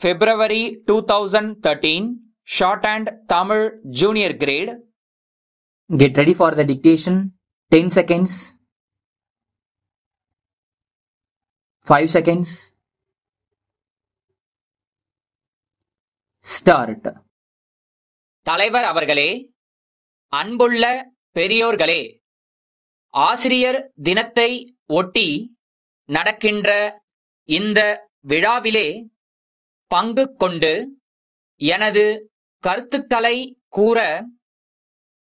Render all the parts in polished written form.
February 2013, Shorthand Tamil Junior Grade. Get ready for the dictation. 10 seconds. 5 seconds. Start. தலைவர் அவர்களே, அன்புள்ள பெரியோர்களே, ஆசிரியர் தினத்தை ஒட்டி நடக்கின்ற இந்த விழாவிலே பங்கு கொண்டு எனது கருத்துக்களை கூற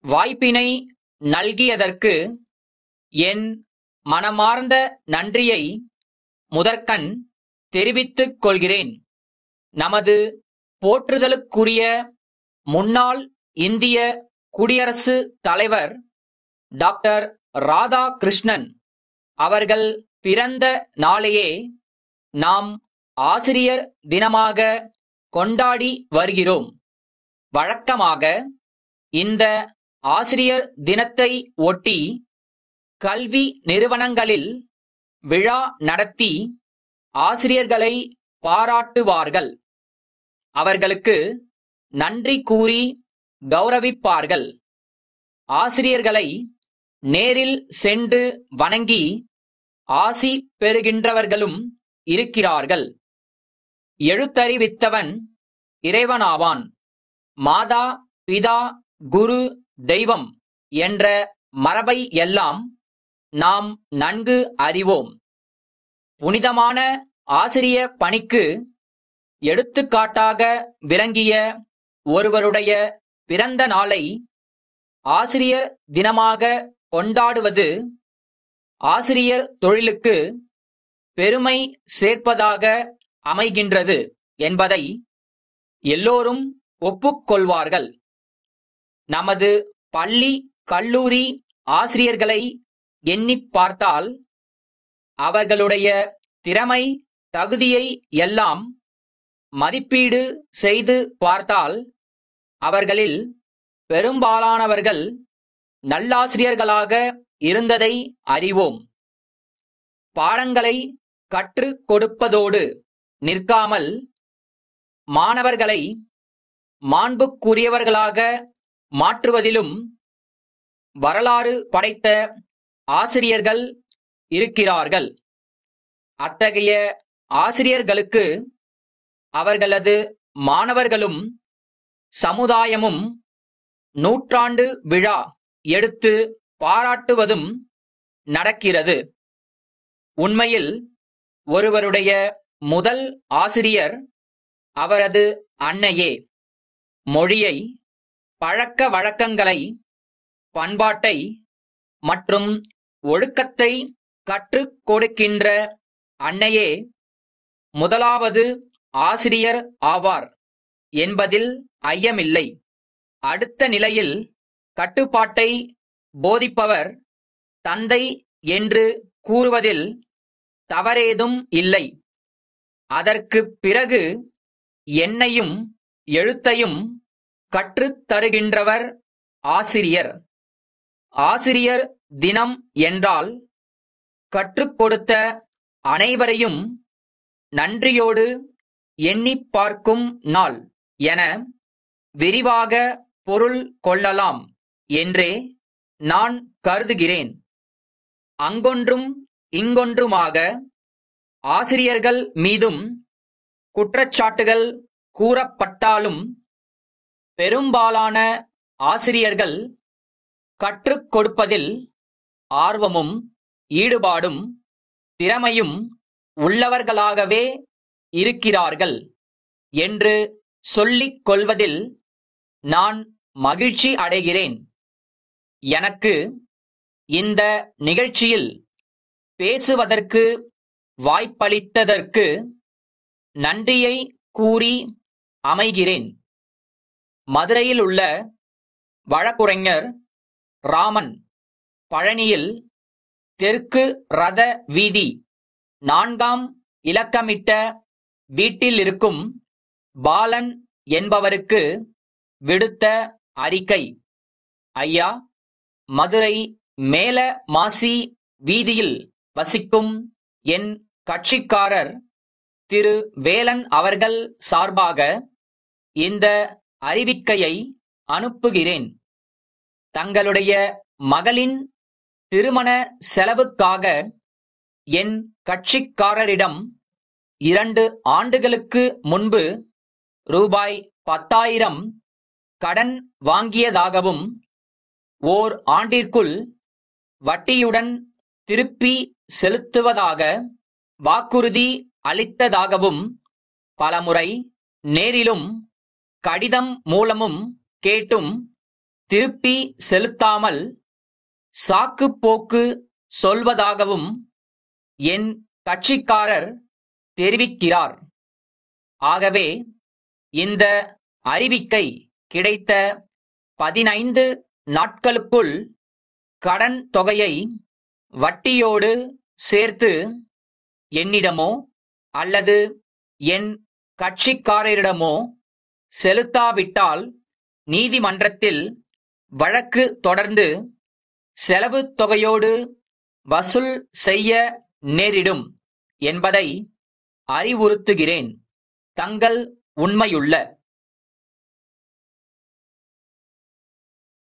வாய்ப்பினை நல்கியதற்கு என் மனமார்ந்த நன்றியை முதற்கண் தெரிவித்துக் கொள்கிறேன். நமது போற்றுதலுக்குரிய முன்னாள் இந்திய குடியரசு தலைவர் டாக்டர் ராதாகிருஷ்ணன் அவர்கள் பிறந்த நாளையே நாம் ஆசிரியர் தினமாக கொண்டாடி வருகிறோம். வழக்கமாக இந்த ஆசிரியர் தினத்தை ஒட்டி கல்வி நிறுவனங்களில் விழா நடத்தி ஆசிரியர்களை பாராட்டுவார்கள். அவர்களுக்கு நன்றி கூறி கௌரவிப்பார்கள். ஆசிரியர்களை நேரில் சென்று வணங்கி ஆசி பெறுகின்றவர்களும் இருக்கிறார்கள். எழுத்தறிவித்தவன் இறைவனாவான். மாதா பிதா குரு தெய்வம் என்ற மரபை எல்லாம் நாம் நன்கு அறிவோம். புனிதமான ஆசிரிய பணிக்கு எடுத்துக்காட்டாக விளங்கிய ஒருவருடைய பிறந்த நாளை ஆசிரியர் தினமாக கொண்டாடுவது ஆசிரியர் தொழிலுக்கு பெருமை சேர்ப்பதாக அமைகின்றது என்பதை எல்லோரும் ஒப்புக்கொள்வார்கள். நமது பள்ளி கல்லூரி ஆசிரியர்களை எண்ணிப் பார்த்தால் அவர்களுடைய திறமை தகுதியை எல்லாம் மதிப்பீடு செய்து பார்த்தால் அவர்களில் பெரும்பாலானவர்கள் நல்லாசிரியர்களாக இருந்ததை அறிவோம். பாடங்களை கற்றுக் கொடுப்பதோடு நிற்காமல் மாணவர்களை மாண்புக்குரியவர்களாக மாற்றுவதிலும் வரலாறு படைத்த ஆசிரியர்கள் இருக்கிறார்கள். அத்தகைய ஆசிரியர்களுக்கு அவர்களது மாணவர்களும் சமுதாயமும் நூற்றாண்டு விழா எடுத்து பாராட்டுவதும் நடக்கிறது. உண்மையில் ஒருவருடைய முதல் ஆசிரியர் அவரது அன்னையே. மொழியை, பழக்க வழக்கங்களை, பண்பாட்டை மற்றும் ஒழுக்கத்தை கற்றுக் கொடுக்கின்ற அன்னையே முதலாவது ஆசிரியர் ஆவார் என்பதில் ஐயமில்லை. அடுத்த நிலையில் கட்டுப்பாட்டை போதிப்பவர் தந்தை என்று கூறுவதில் தவறேதும் இல்லை. அதற்குப் பிறகு எண்ணையும் எழுத்தையும் கற்றுத் தருகின்றவர் ஆசிரியர். ஆசிரியர் தினம் என்றால் கற்றுக் கொடுத்த அனைவரையும் நன்றியோடு எண்ணிப் பார்க்கும் நாள் என விரிவாக பொருள் கொள்ளலாம் என்றே நான் கருதுகிறேன். அங்கொன்றும் இங்கொன்றுமாக ஆசிரியர்கள் மீதும் குற்றச்சாட்டுகள் கூறப்பட்டாலும் பெரும்பாலான ஆசிரியர்கள் கற்றுக் கொடுப்பதில் ஆர்வமும் ஈடுபாடும் திறமையும் உள்ளவர்களாகவே இருக்கிறார்கள் என்று சொல்லிக் கொள்வதில் நான் மகிழ்ச்சி அடைகிறேன். எனக்கு இந்த நிகழ்ச்சியில் பேசுவதற்கு வாய்ப்பளித்ததற்கு நன்றியை கூறி அமைகிறேன். மதுரையில் உள்ள வழக்குரைஞர் ராமன் பழனியில் தெற்கு ரத வீதி 4ஆம் இலக்கமிட்ட வீட்டில் இருக்கும் பாலன் என்பவருக்கு விடுத்த அறிக்கை. ஐயா, மதுரை மேல மாசி வீதியில் வசிக்கும் என் கட்சிக்காரர் திரு வேலன் அவர்கள் சார்பாக இந்த அறிவிக்கையை அனுப்புகிறேன். தங்களுடைய மகளின் திருமண செலவுக்காக என் கட்சிக்காரரிடம் 2 ஆண்டுகளுக்கு முன்பு ரூபாய் 10,000 கடன் வாங்கியதாகவும் ஓர் ஆண்டிற்குள் வட்டியுடன் திருப்பி செலுத்துவதாக வாக்குறுதி அளித்ததாகவும் பலமுறை நேரிலும் கடிதம் மூலமும் கேட்டும் திருப்பி செலுத்தாமல் சாக்குப் போக்கு சொல்வதாகவும் என் கட்சிக்காரர் தெரிவிக்கிறார். ஆகவே இந்த அறிவிக்கை கிடைத்த 15 நாட்களுக்குள் கடன் தொகையை வட்டியோடு சேர்த்து என்னிடமோ அல்லது என் கட்சிக்காரரிடமோ செலுத்தாவிட்டால் நீதிமன்றத்தில் வழக்கு தொடர்ந்து செலவுத் தொகையோடு வசூல் செய்ய நேரிடும் என்பதை அறிவுறுத்துகிறேன். தங்கள் உண்மையுள்ள